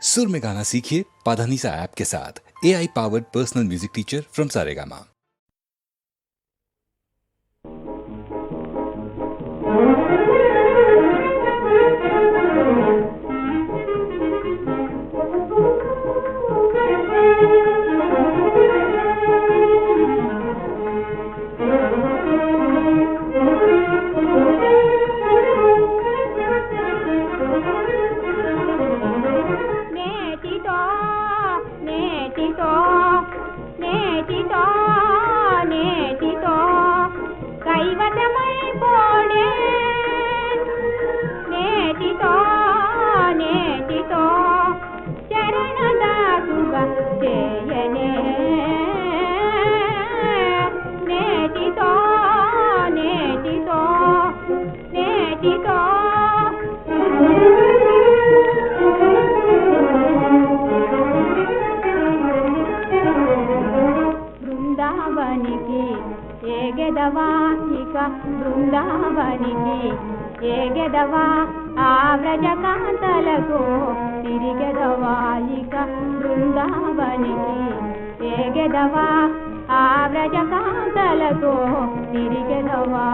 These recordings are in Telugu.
सुर में गाना सीखिए पाधानीसा ऐप के साथ। AI powered personal music teacher from Saregama. బృందావనికి ఏగెదవా ఆ వ్రజకాంతలకు తిరిగెదవా ఇక బృందావనికి ఏగెదవా ఆ వ్రజకాంతలకు తిరిగెదవా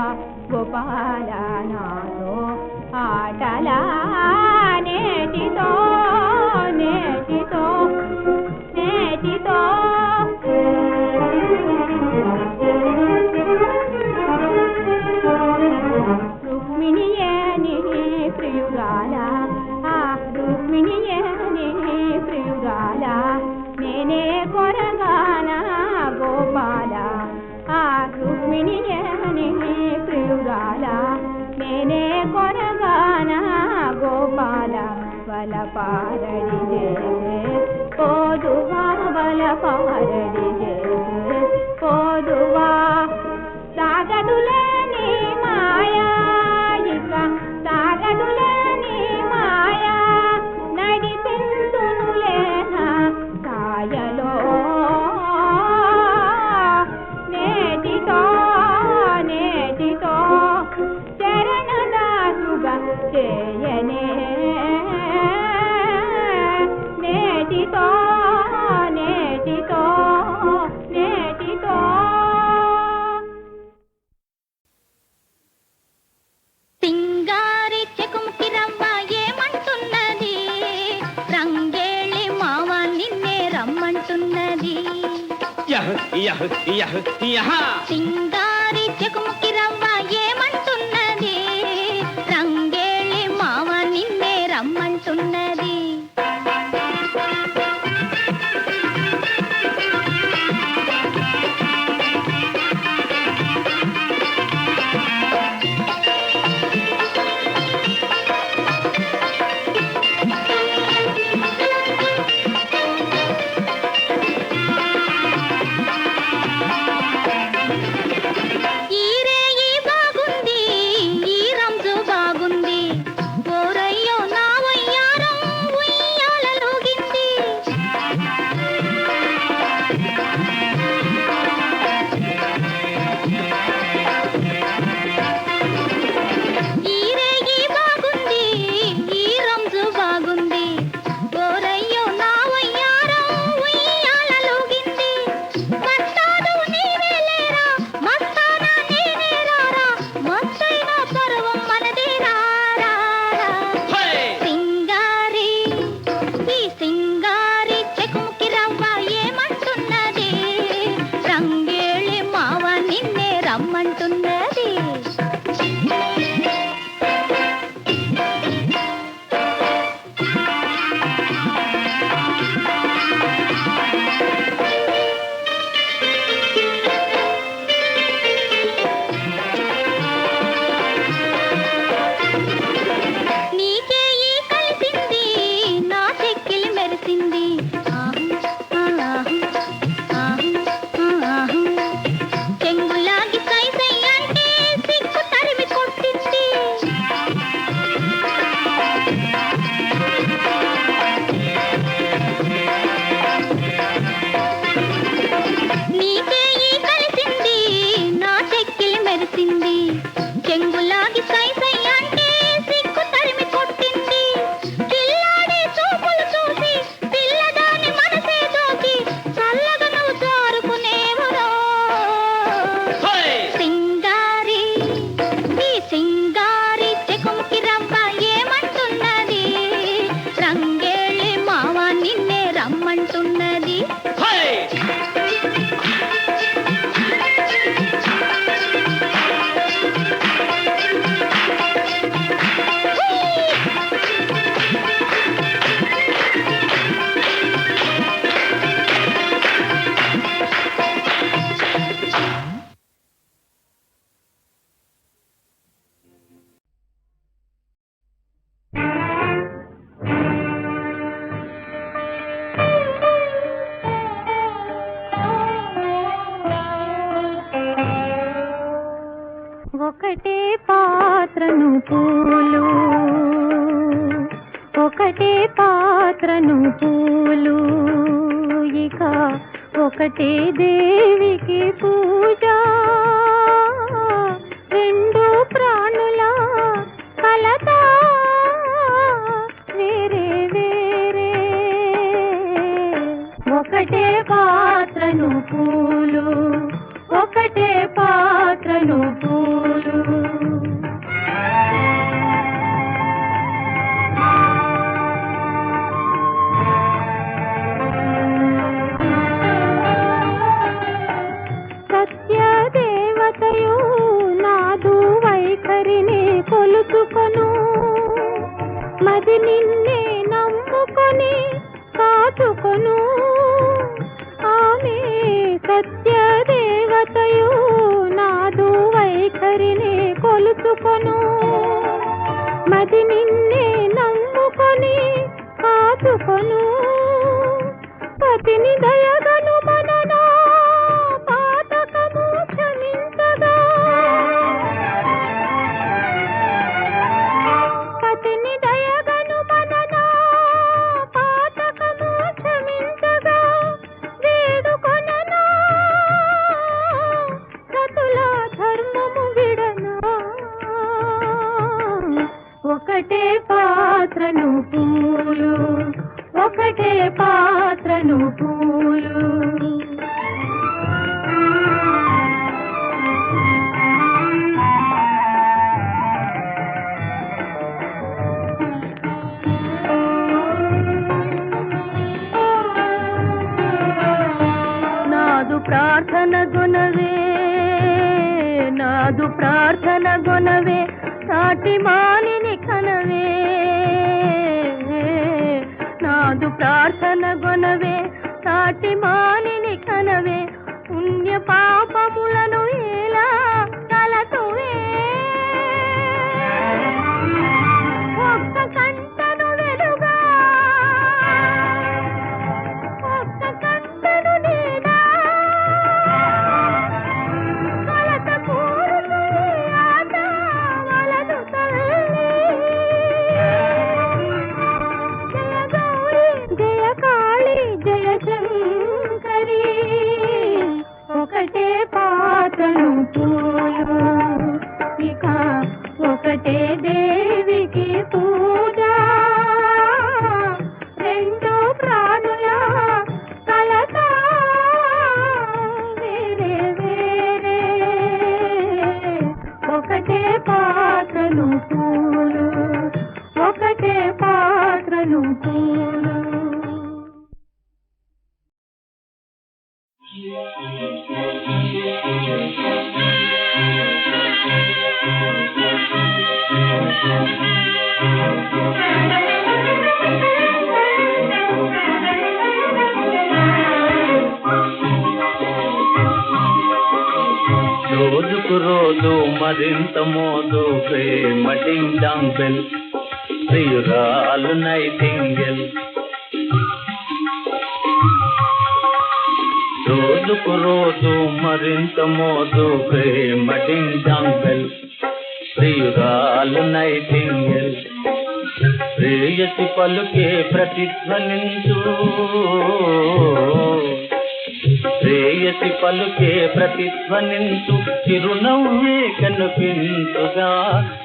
గోపాల నాతో ఆటలా నేటితో నేటితో నేటితో నేనే కొరగాన గోపాల ఆ రుక్మిణియని ప్రియురాల నేనే కొరగాన గోపాల వలపారడి చేసే పోదువా వలపారడి చేసే పోదువా సాగదులేని మాయా ఇక సాగదులేని మాయా నడిపించునులేనా సాయలో నేటితో నేటితో చరణదాసుగా చేయనే నేటితో నేటితో నేటితో సింగారి చెకుముకి రవ్వ ఏమంటున్నది రంగేళి మావ నిన్నే రమ్మంటున్నది సింగారి చెకుముకి రవ్వ ఏమంటున్నది రంగేళి మావ నిన్నే రమ్మంటున్నది పాత్రను పూలు ఇక ఒకటే దేవికి పూజ రెండు ప్రాణుల కలత వేరే వేరే ఒకటే పాత్రను పూలు ఒకటే పాత్రను పూలు సత్యదేవతయు నాదు వైఖరిని కొలుచుకొను మది నిన్నే నమ్ముకొని కాచుకొను ఆమె సత్యదేవతయు నాదు వైఖరిని కొలుచుకొను మది నిన్నే నమ్ముకొని కాచుకొను పతిని దయగను మననా పాతకము క్షమించగా పతిని దయగను మననా పాతకము క్షమించగా వేడుకొననా సతుల ధర్మము విడనా ఒకటే పాత్రను పూలు ఒకటే పాత్రను పూలు నాదు ప్రార్థన గుణవే నాదు ప్రార్థన గుణవే సాటి మానిని కనవే నాదు ప్రార్థన గుణవే సాటి మానిని కనవే పుణ్య పాపములను ఎలా తలతువే ఒక్క కంటను వెలుగా ఒక్క కంటను నీడా కలత కూరుతూ ఆట వలదు తల్లి జయ గౌరీ జయ కాళీ జయ శంకరి ఒకటే పాత్రను పూలు ఇక ఒకటే దేవికి పూజ రెండు ప్రాణుల కలత వేరే వేరే ఒకటే పాత్రను పూలు ఒకటే పాత్రను పూలు రోజుకు రోజు మరింత మోదు ప్రేమ డింగ్ డాంగ్ బెల్ ప్రియురాలు నైటింగెల్ రోజుకు రోజు మరింత మోదు ప్రేమ డింగ్ డాంగ్ బెల్ ప్రియురాలు నైటింగెల్ ప్రేయసి పలుకే ప్రతిధ్వనించు ప్రేయసి పలుకే ప్రతిధ్వనించు చిరునవ్వే కనిపించుగా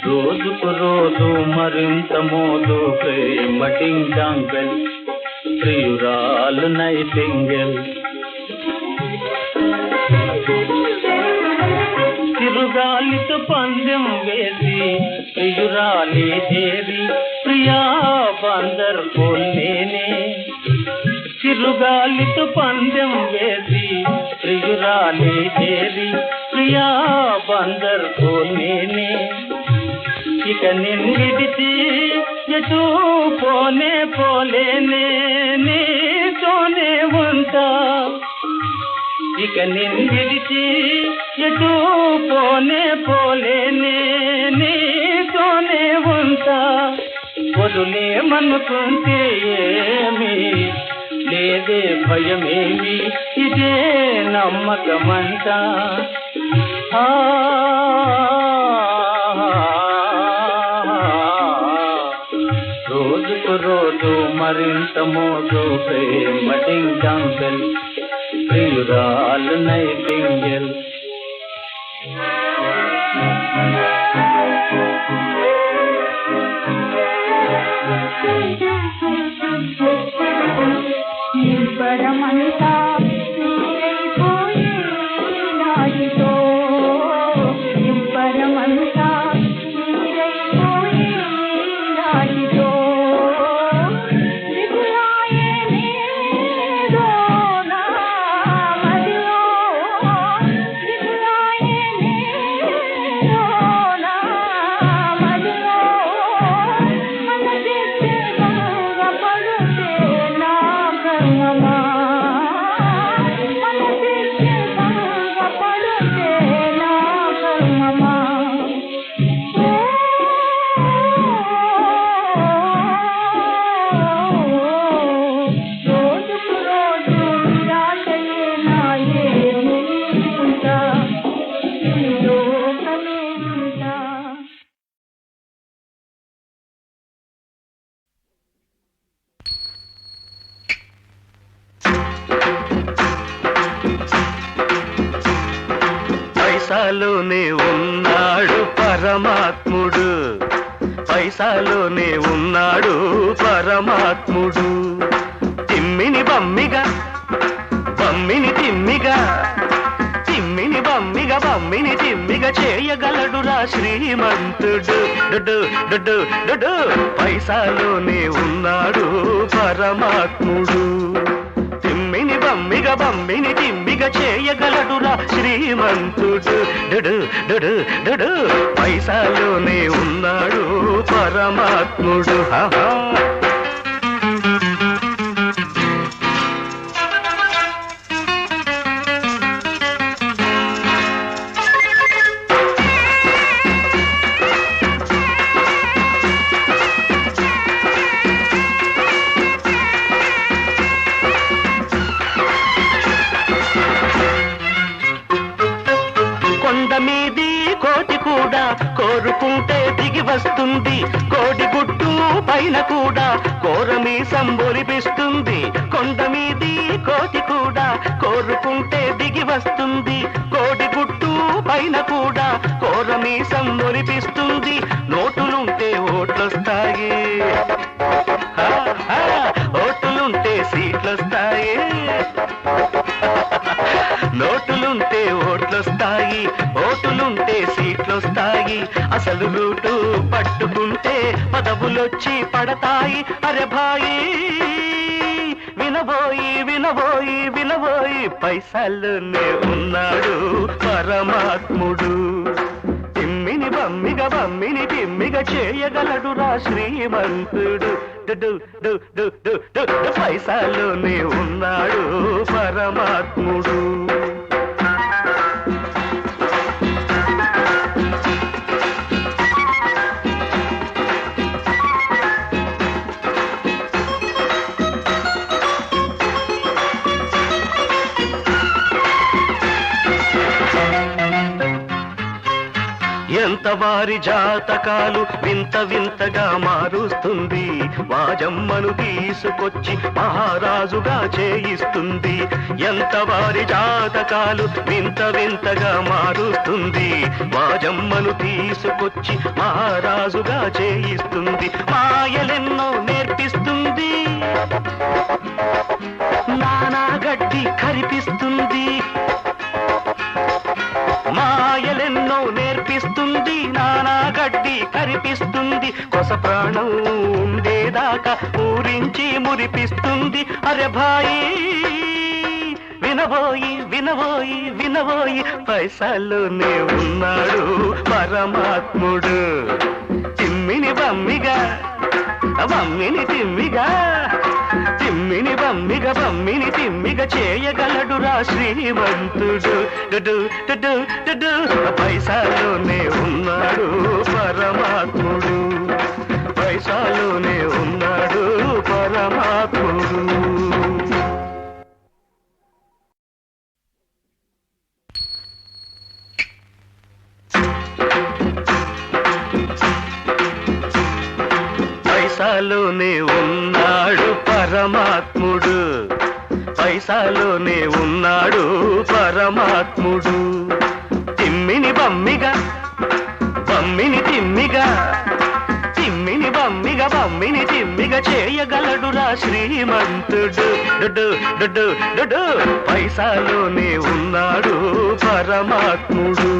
రోజుకు రోజు మరింత మోదు ప్రేమ డింగ్ డాంగ్ బెల్ ప్రియురాలు నైటింగెల్ చిరుగాలితో పందెం వేసి ప్రియురాలి చేరి ప్రియా బందర్ పోలేనే చిరుగాలితో పందెం వేసి ప్రియురాలి చేరి ప్రియా బందర్ పోలేనే ఇక నిన్ను విడిచి ఎటు పోనే పోలేనే నీతోనే ఉంటా ఇక నిన్ను విడిచి ఎటు పోనే పోలేనే నీతోనే ఉంటా వదులేమనుకుంటే ఏమి లేదే భయమేమి ఇదే నమ్మకమంతా రోజుకు రోజు మరింత మోజు ప్రేమ డింగంబెల్ ప్రియురాలు నైటింగెల్ నిబ్బరమంతా నీరైపోయి నాటితో నిబ్బరమంతా నీరైపోయి నాటితో దిగులాయనే నా మదిలో దిగులాయనే నా మదిలో మనసిస్తే గంగపడుతే నా బ్రహ్మమా మనసిస్తే గంగపడుతే నా బ్రహ్మమా రోజుకు రోజు నిరాశయే నాయే నిండా ఈ లోకమే నిండా పైసాలోనే ఉన్నాడు పరమాత్ముడు పైసాలోనే ఉన్నాడు పరమాత్ముడు తిమ్మిని బమ్మిగా బమ్మిని తిమ్మిగా తిమ్మిని బమ్మిగా బమ్మిని తిమ్మిగా చేయగలడురా శ్రీమంతుడు డుడు డుడు డుడు పైసాలోనే ఉన్నాడు పరమాత్ముడు తిమ్మిని బమ్మిగా బమ్మిని తిమ్మిగా చేయగలడురా శ్రీమంతుడు డుడు డుడు డుడు పైసాలోనే ఉన్నాడు పరమాత్ముడు హాహా కొండ మీది కోటి కూడా కోరుకుంటే దిగి వస్తుంది కోడి గుట్టు పైన కూడా కోరమి సంబొలిపిస్తుంది కొండ మీది కోటి కూడా కోరుకుంటే దిగి వస్తుంది కోడి గుట్టు పైన కూడా కోరమి సంబొలిపిస్తుంది నోటులుంటే ఓట్లొస్తాయి ఓటులుంటే సీట్లొస్తాయి నోటులుంటే ఓట్లొస్తాయి ఓటులుంటే సీట్లొస్తాయి అసలు రూటు పట్టుకుంటే పదవులొచ్చి పడతాయి అరే భాయి వినబోయి వినబోయి వినబోయి పైసల్లోనే ఉన్నాడు పరమాత్ముడు తిమ్మిని బమ్మిగా బమ్మిని తిమ్మిగా చేయగలడురా శ్రీమంతుడు డు డు డు డు డు పైసల్లోనే ఉన్నాడు పరమాత్ముడు ఎంత వారి జాతకాలు వింత వింతగా మారుస్తుంది వాజమ్మను తీసుకొచ్చి మహారాజుగా చేయిస్తుంది ఎంత వారి జాతకాలు వింత వింతగా మారుస్తుంది వాజమ్మను తీసుకొచ్చి మహారాజుగా చేయిస్తుంది మాయలెన్నో నేర్పిస్తుంది నానా గడ్డి కరిపిస్తుంది మాయలెన్నో నేర్పిస్తుంది నానా గడ్డి కరిపిస్తుంది కొస ప్రాణం ఉండేదాకా ఊరించి మురిపిస్తుంది అరే భాయి వినబోయి వినబోయి వినబోయి పైసల్లోనే ఉన్నాడు పరమాత్ముడు తిమ్మిని బమ్మిగా బమ్మిని తిమ్మిగా తిమ్మిని బమ్మిగా బమ్మిని తిమ్మిగా చేయగలడురా శ్రీమంతుడు డుడు డుడు డుడు పైసాలోనే ఉన్నాడు పరమాత్ముడు పైసాలోనే ఉన్నాడు పరమాత్ముడు పైసాలోనే ఉన్నాడు పరమాత్ముడు పైసాలోనే ఉన్నాడు పరమాత్ముడు తిమ్మిని బమ్మిగా బమ్మిని తిమ్మిగా తిమ్మిని బమ్మిగా బమ్మిని తిమ్మిగా చేయగలడురా శ్రీమంతుడు డుడు డుడు డుడు పైసాలోనే ఉన్నాడు పరమాత్ముడు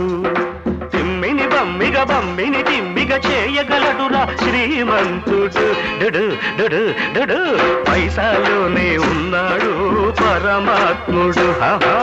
తిమ్మిని బమ్మిగా బమ్మిని తిమ్మిగా చేయగలడురా శ్రీమంతుడు డుడు డుడు డుడు పైసాలోనే ఉన్నాడు పరమాత్ముడు హాహా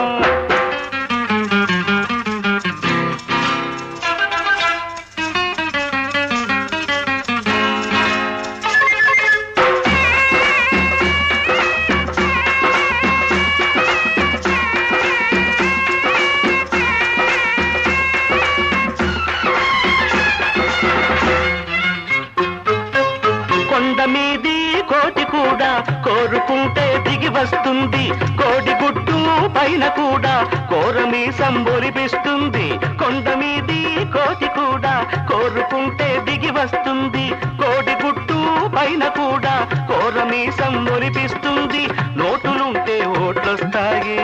కొండ మీది కోటి కూడా కోరుకుంటే దిగి వస్తుంది కోడి గుడ్డు పైన కూడా కోరమి సంబొలిపిస్తుంది కొండ మీది కోటి కూడా కోరుకుంటే దిగి వస్తుంది కోడి గుడ్డు పైన కూడా కోరమి సంబొలిపిస్తుంది నోటులుంటే ఓట్లొస్తాయి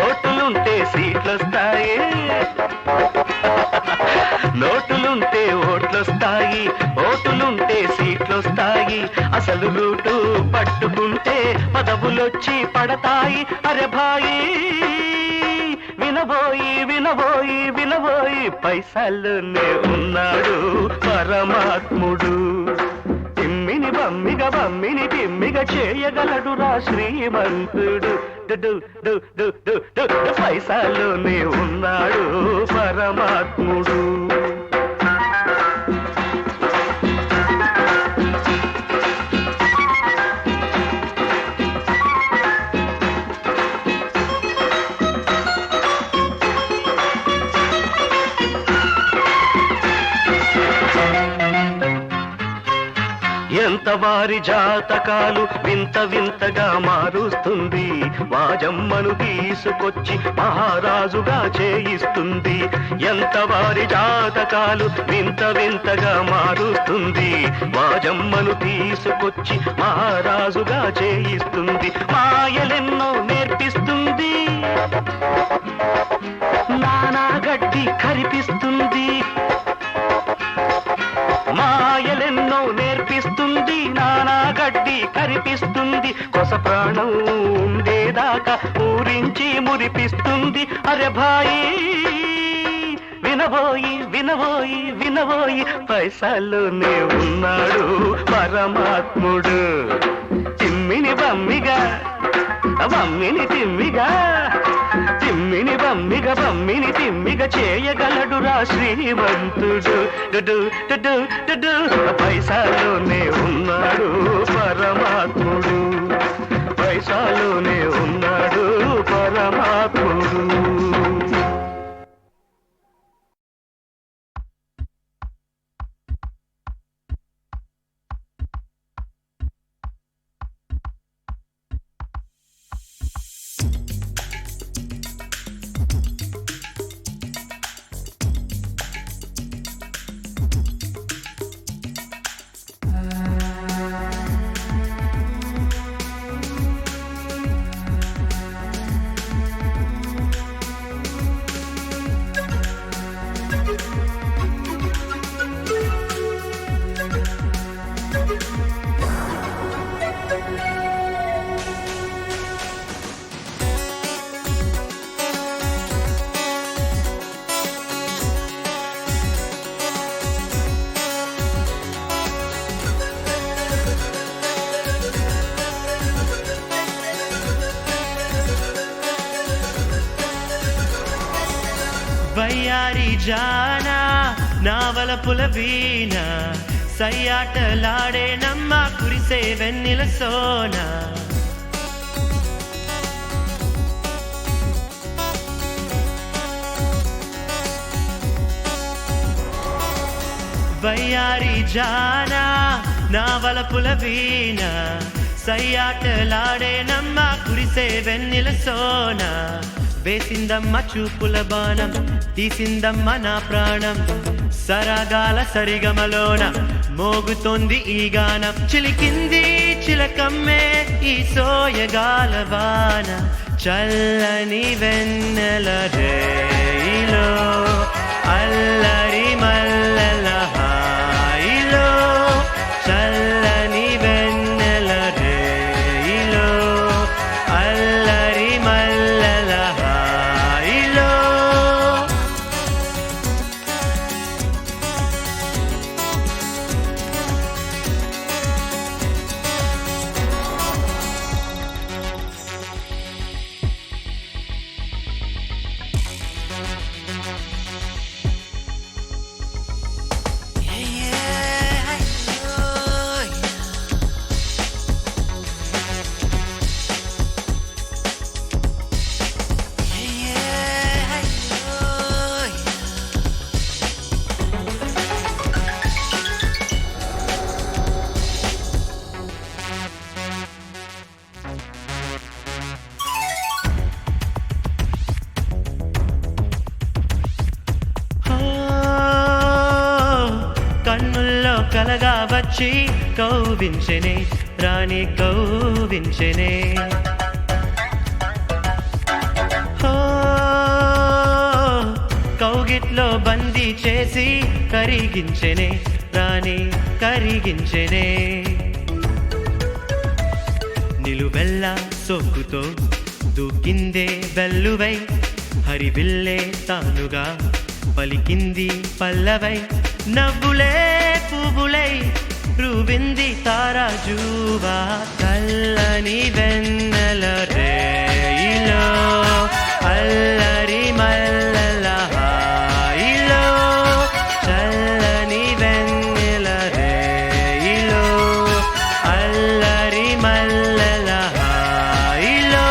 ఓటులుంటే సీట్లొస్తాయి నోటులుంటే ఓట్లొస్తాయి ఓటులుంటే సీట్లొస్తాయి అసలు రూటు పట్టుకుంటే పదవులొచ్చి పడతాయి అరే భాయి వినబోయి వినబోయి వినబోయి పైసల్లోనే ఉన్నాడు పరమాత్ముడు తిమ్మిని బమ్మిగా బమ్మిని తిమ్మిగా చేయగలడురా శ్రీమంతుడు డు డు డు డు డు పైసల్లోనే ఉన్నాడు పరమాత్ముడు ఎంత వారి జాతకాలు వింత వింతగా మారుస్తుంది వాజమ్మను తీసుకొచ్చి మహారాజుగా చేయిస్తుంది ఎంత వారి జాతకాలు వింత వింతగా మారుస్తుంది వాజమ్మను తీసుకొచ్చి మహారాజుగా చేయిస్తుంది మాయలెన్నో నేర్పిస్తుంది నానా గడ్డి కరిపిస్తుంది మాయలెన్నో నేర్పిస్తుంది నానా గడ్డి కరిపిస్తుంది కొస ప్రాణం ఉండేదాకా ఊరించి మురిపిస్తుంది అరే భాయి వినబోయి వినబోయి వినబోయి పైసల్లోనే ఉన్నాడు పరమాత్ముడు తిమ్మిని బమ్మిగా బమ్మిని తిమ్మిగా తిమ్మిని బమ్మిగా బమ్మిని తిమ్మిగా చేయగలడురా శ్రీమంతుడు డుడు డుడు డుడు పైసాలోనే ఉన్నాడు పరమాత్ముడు పైసాలోనే ఉన్నాడు పరమాత్ముడు వయ్యారి జానా నావల పులవీన సయ్యాటలాడే నమ్మ కురిసే వెన్నెల సోనా వయ్యారి జానా నావల పులవీన సయ్యాటలాడే నమ్మ కురిసే వెన్నెల సోనా వేసిందమ్మ చూపుల బాణం తీసిందమ్మ నా ప్రాణం సరాగాల సరిగమలోన మోగుతోంది ఈ గానం చిలికింది చిలకమ్మే ఈ సోయగాల వాన చల్లని వెన్నెల రేయిలో అల్లరి మల్లెల హాయిలో చల్లని వెన్నెల రేయిలో అల్లరి మల్లెల హాయిలో కన్నుల్లో కలగా వచ్చి కౌవించెనే రాణి కౌవించెనే కౌగిట్లో బందీ చేసి కరిగించెనే రాణి కరిగించెనే నిలువెల్ల సోకుతో దూకిందే వెల్లువై హరివిల్లే తానుగా పలికింది పల్లవై నవ్వులే పువ్వులై రువింది తారాజువా కల్లని వెన్నెల రేయిలో అల్లరి మల్లెల హాయిలో చల్లని వెన్నెల రేయిలో అల్లరి మల్లెల హాయిలో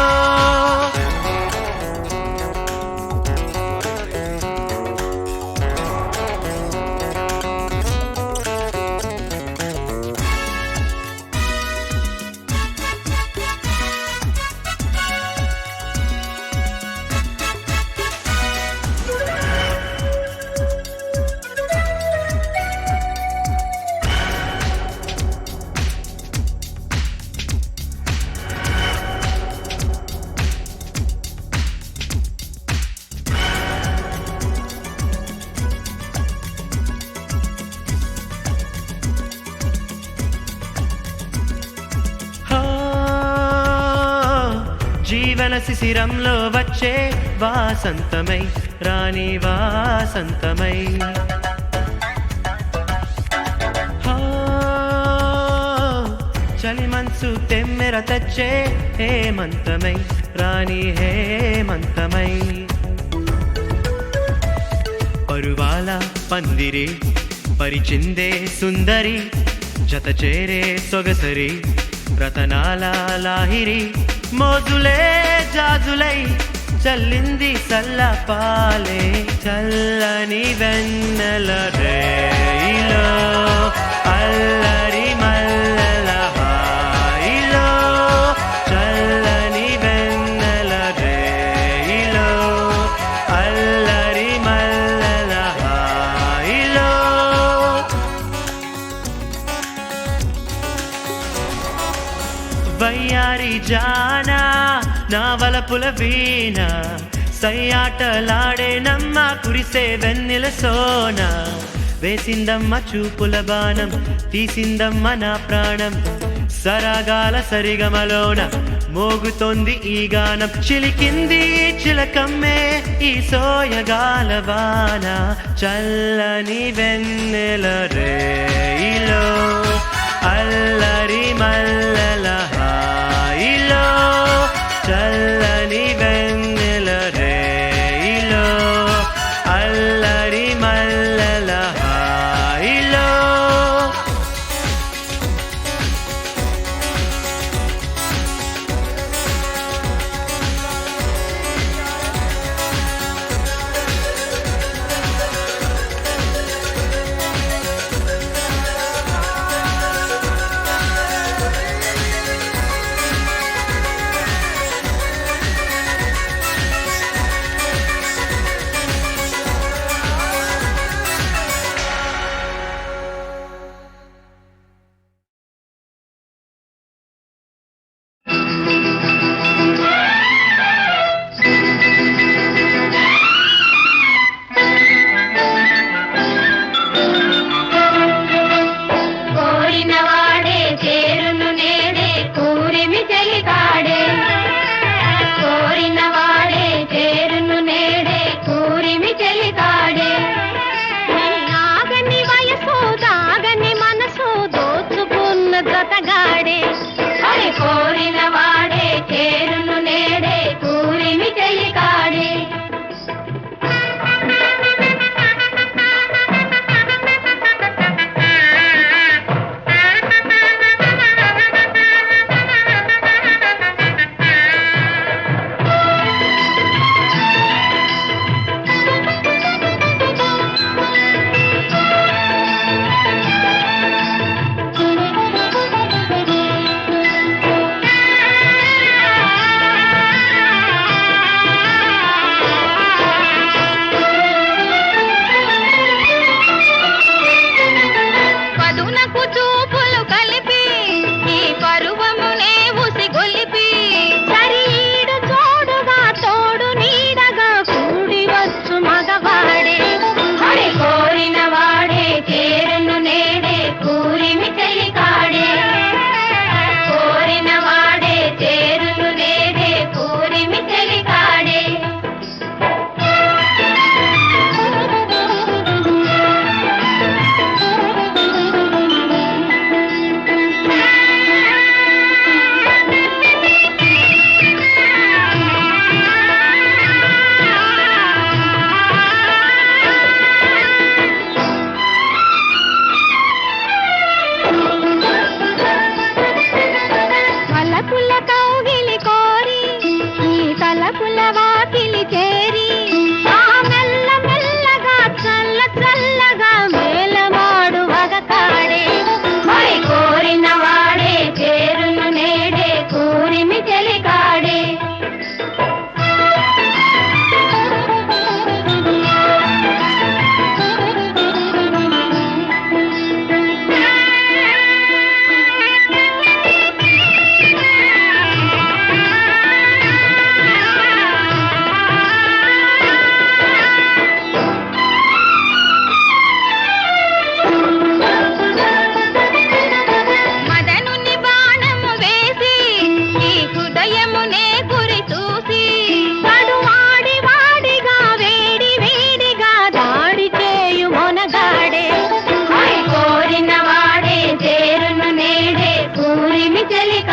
జీవన శిశిరంలో వచ్చే వాసంతమై రాణి వాసంతమై చలిమంచు తెమ్మెర తెచ్చే హేమంతమై రాణి హేమంతమై పరువాల పందిరి పరిచిందే సుందరి జత చేరే సొగసరి రతనాల లాహిరి మోజులే జాజులై చల్లింది సల్లపాలే చల్లని వెన్నెల రేయిలో అల్లరి మల్లెల హాయిలో చల్లని వెన్నెల రేయిలో అల్లరి మల్లెల హాయిలో వయ్యారి జానా నా వలపుల వీణ సయ్యాటలాడే నమ్మ కురిసే వెన్నెల సోన వేసిందమ్మ చూపుల బాణం తీసిందమ్మ నా ప్రాణం సరాగాల సరిగమలోన మోగుతోంది ఈ గానం చిలికింది చిలకమ్మే ఈ సోయగాల వాన చల్లని వెన్నెల రేయిలో అల్లరి మల్లెల హాయిలో చల్లని వెన్నెల రేయిలో అల్లరి మల్లెల హాయిలో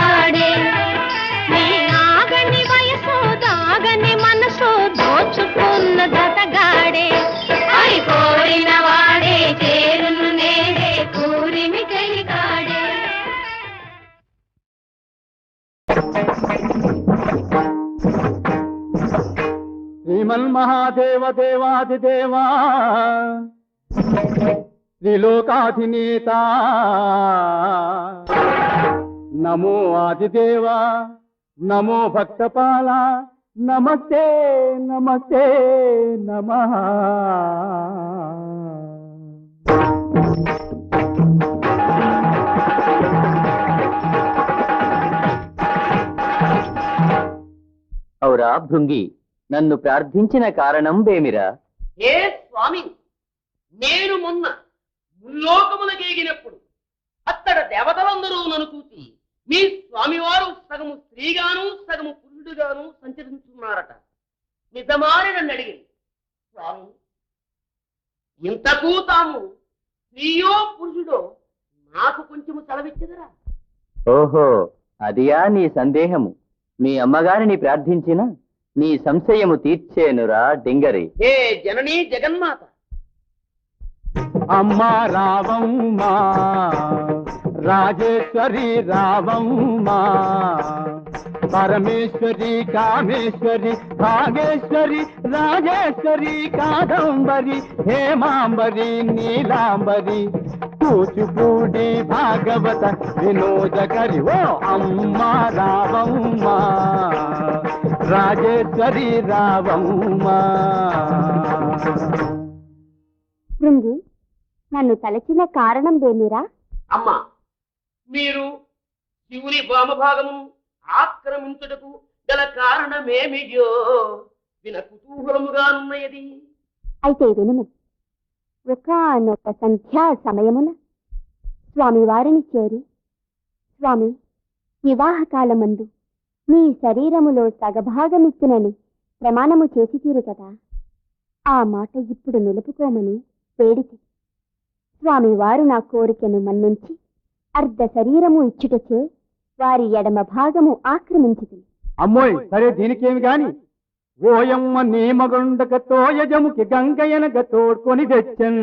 వాడే నీ ఆగని వయసు దాగని మనసు దోచుకున్న దతగాడే అయి కోరిన వాడే చేరును నేడే కూరిమి కలిగాడే. శ్రీమన్మహాదేవ దేవాదిదేవా త్రిలోకాధినేత నమో ఆదిదేవా నమో భక్తపాల నమస్తే నమస్తే నమః. ఔరా భృంగి, నన్ను ప్రార్థించిన కారణం వేమిరా? ఏ స్వామి, నేను మొన్న ముల్లోకములకేగినప్పుడు అత్తడ దేవతలందరూ నన్ను చూసి మీ స్వామివారు సగము స్త్రీగాను సగము పురుషుడుగాను సంచరించున్నారట. నిజమాని నన్ను అడిగింది. స్వామి, ఇంతకు తాము స్త్రీయో పురుషుడో నాకు కొంచెము సెలవిచ్చదరా? ఓహో, అదియా నీ సందేహము. మీ అమ్మగారిని ప్రార్థించిన నీ సంశయము తీర్చేనురా డింగరి. హే జననీ జగన్మాత, అమ్మా రావమ్మా రాజేశ్వరి రావమ్మా, పరమేశ్వరి కామేశ్వరి భాగేశ్వరి రాజేశ్వరి కాదంబరి హేమాంబరి నీలాంబరి కూచిపూడి భాగవత వినోదకరి ఓ అమ్మా రావమ్మా రాజేశ్వరి రావమ్మా. భృంగి, నన్ను తలచిన కారణం వేమిరా? అమ్మా, మీరు శివుని వామభాగము ఆక్రమించుటకు గల కారణమేమియో విన కుతూహలముగానున్నయది. అయితే వినుము. ఒకానొక సంధ్యా సమయమున స్వామివారిని చేరి, స్వామి, వివాహకాలమందు మీ శరీరములో సగభాగమిత్తునని ప్రమాణము చేసి తీరు కదా, ఆ మాట ఇప్పుడు నిలుపుకోమని వేడికి స్వామివారు నా కోరికను మన్నించి అర్ధ శరీరము ఇచ్చుటచే వారి ఎడమ భాగము ఆక్రమించుతుంది. అమ్మోయ్, సరే దీనికేమి గాని, ఓయమ్మ నీ మగుండక తోయజముకి గంగయనగ తోడ్కొని తెచ్చన్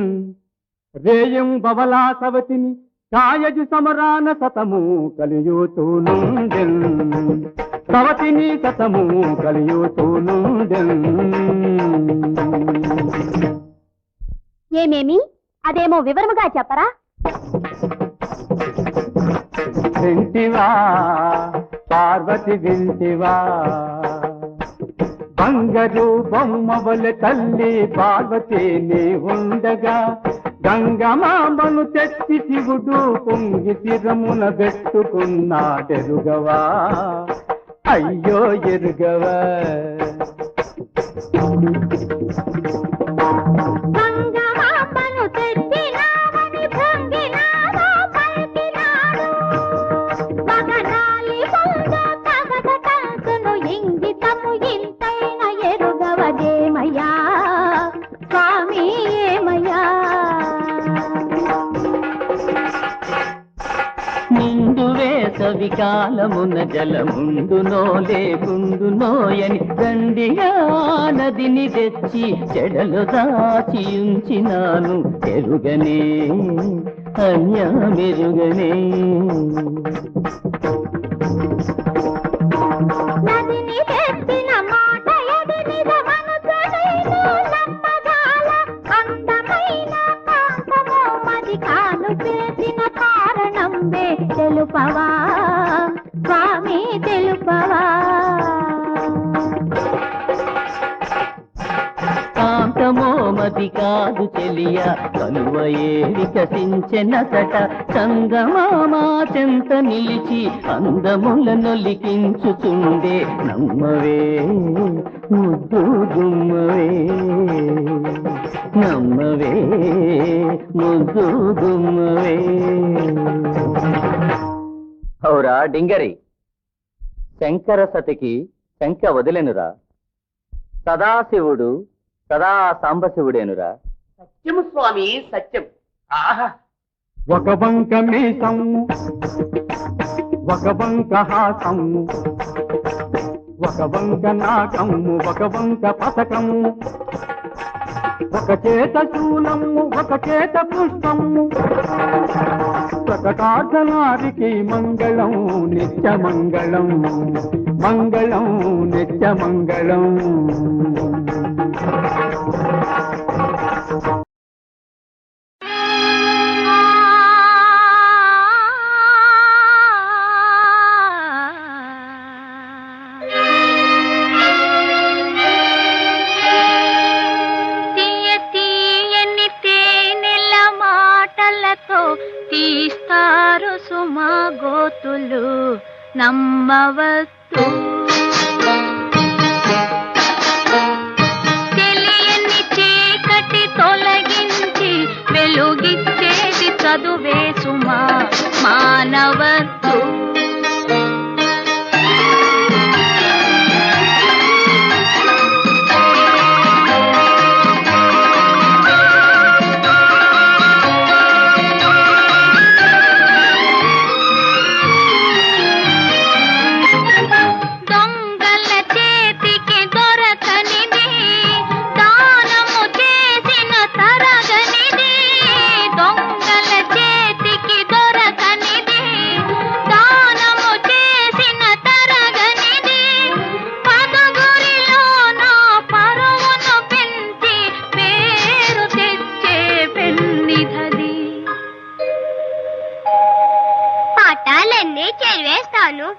రేయం బవలా సవతిని కాయజు సమరాన సతము కలియుతూనుండెన్ సవతిని సతము కలియుతూనుండెన్. ఏమేమి? అదేమో వివరముగా చెప్పరా? వింటివా పార్వతి వింటివా, బంగరు బొమ్మవల తల్లి పార్వతి నీ ఉండగా గంగమాంబను తెచ్చి శివుడు పొంగి శిరమున పెట్టుకున్నాడెరుగవా, అయ్యో ఎరుగవా. వికాలమున జలముందునో లేకుందునోయని దండిగా నదిని తెచ్చి చెడలు దాచి ఉంచినాను ఎరుగనే అన్యమెరుగనే. నదిని తెచ్చిన మాట ఎది నిజమనుసరైను నమ్మగాల, అందమైన కాంతమో మది కాను పేసిన కారణంబే తెలుపవా స్వామి, తెలుపవా. కాంతమో మది కాదు చెలియ కలువయే వికసించెనసట, సంగమామా చెంత నిలిచి అందముల నొలికించుచుండే నమ్మవే ముద్దు గుమ్మవే, నమ్మవే ముద్దు గుమ్మవే. ఔరా డింగరి, శంకర సతికి శంక వదిలెనురా, సదాశివుడు సదా సాంబశివుడేనురా. సత్యము స్వామి, సత్యం. ఆహా, ఒక బంక మీసము ఒక వంక హాసము, ఒక వంక నాకము, ఒక వంక పథకము, ఒక చేత శూలము, ఒక చేత పుష్పము, ప్రకటార్థనారికి మంగళం నిత్య మంగళం, మంగళం నిత్య మంగళం. తీస్తారు సుమా గోతులు నమ్మవద్దు, తెలియని చీకటి తొలగించి వెలుగిచ్చేది చదువే సుమా మానవద్దు.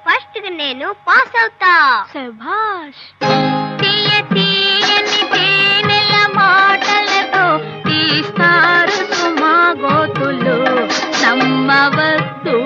ఫస్ట్ నేను పాస్ అవుతా. శభాష్. తీయ తీయని తేనెల మాటలతో తీస్తారు సుమా గోతులు నమ్మవద్దు.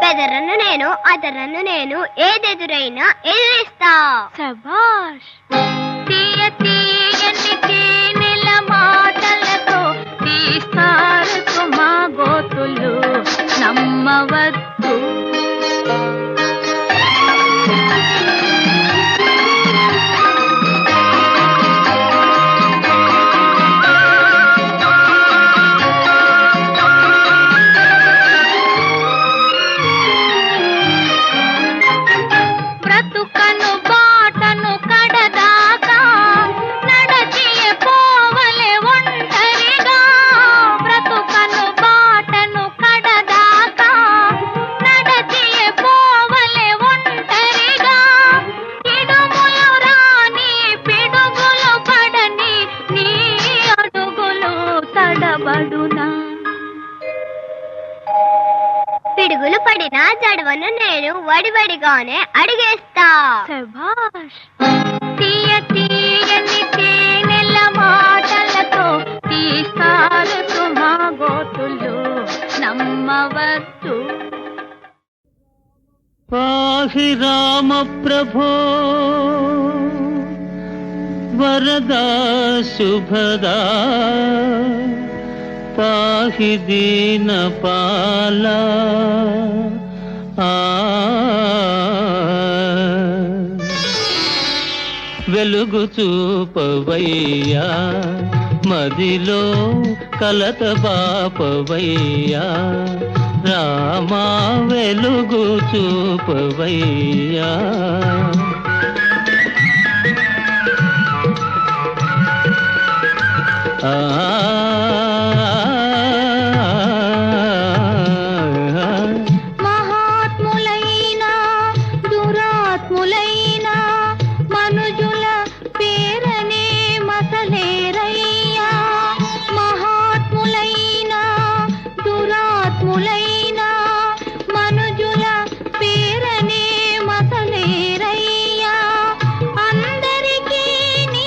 బెదరను నేను అదరను నేను ఏదెదురైనా ఎదిరిస్తా. శభాష్. తీయ తీయని తేనెల మాటలతో తీస్తారు సుమా గోతులు నమ్మవద్దు. పిడుగులు పడినా జడవను నేను వడివడిగానే అడిగేస్తా. శభాష్. తీయ తీయని తేనెల మాటలతో తీస్తారు సుమా గోతులు నమ్మవద్దు. పాహి రామ ప్రభో వరదా శుభదా పాహి దీనపాల వెలుగు చూపవయ్యా మదిలో కలత బాపవయ్యా రామా వెలుగు చూపవయ్యా. మహాత్ములైనా దురాత్ములైనా మనుజుల పేరనే మసలేరయ్యా. మహాత్ములైనా దురాత్ములైనా మనుజుల పేరనే మసలేరయ్యా. అందరికీ నీ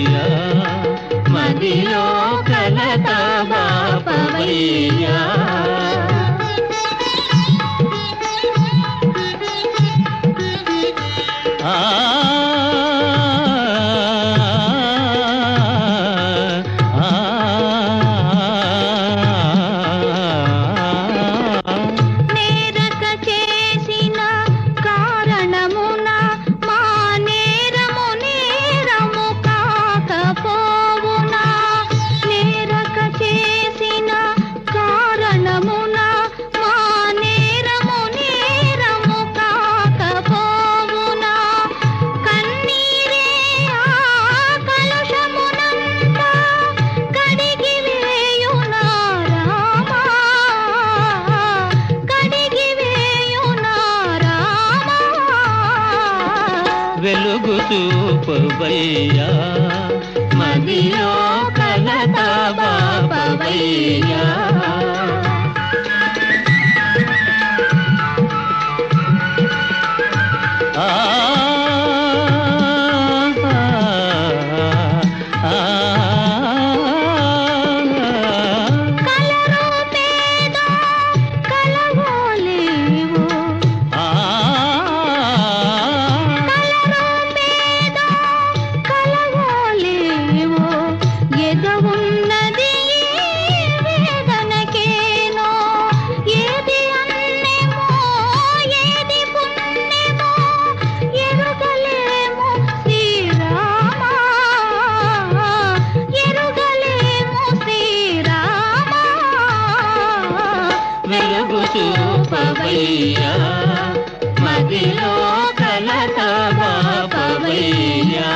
బాపవయ్యా మదిలో కలత బాపవయ్యా నేరక చేసిన కారణమున మా నేరము నేరము కాకపోవునా నేరక చేసిన కారణమున మా నేరము నేరము కాకపోవునా కన్నీరే ఆ కలుషమునంతా కడిగి వేయునా రామా కడిగి వేయునా రామా వెలుగు చూపవయ్యా మదిలో కలత బాపవయ్యా కలరూపేదో కలవోలేవు కలరూపేదో కలవోలేవు ఎదవున్నది వేదనకేనో ఏది అన్నేమో ఏది పుణ్యమో ఎరుగలేము శ్రీరామా ఎరుగలేము శ్రీరామా వెలుగు చూపవయ్యా మదిలో కలత బాపవయ్యా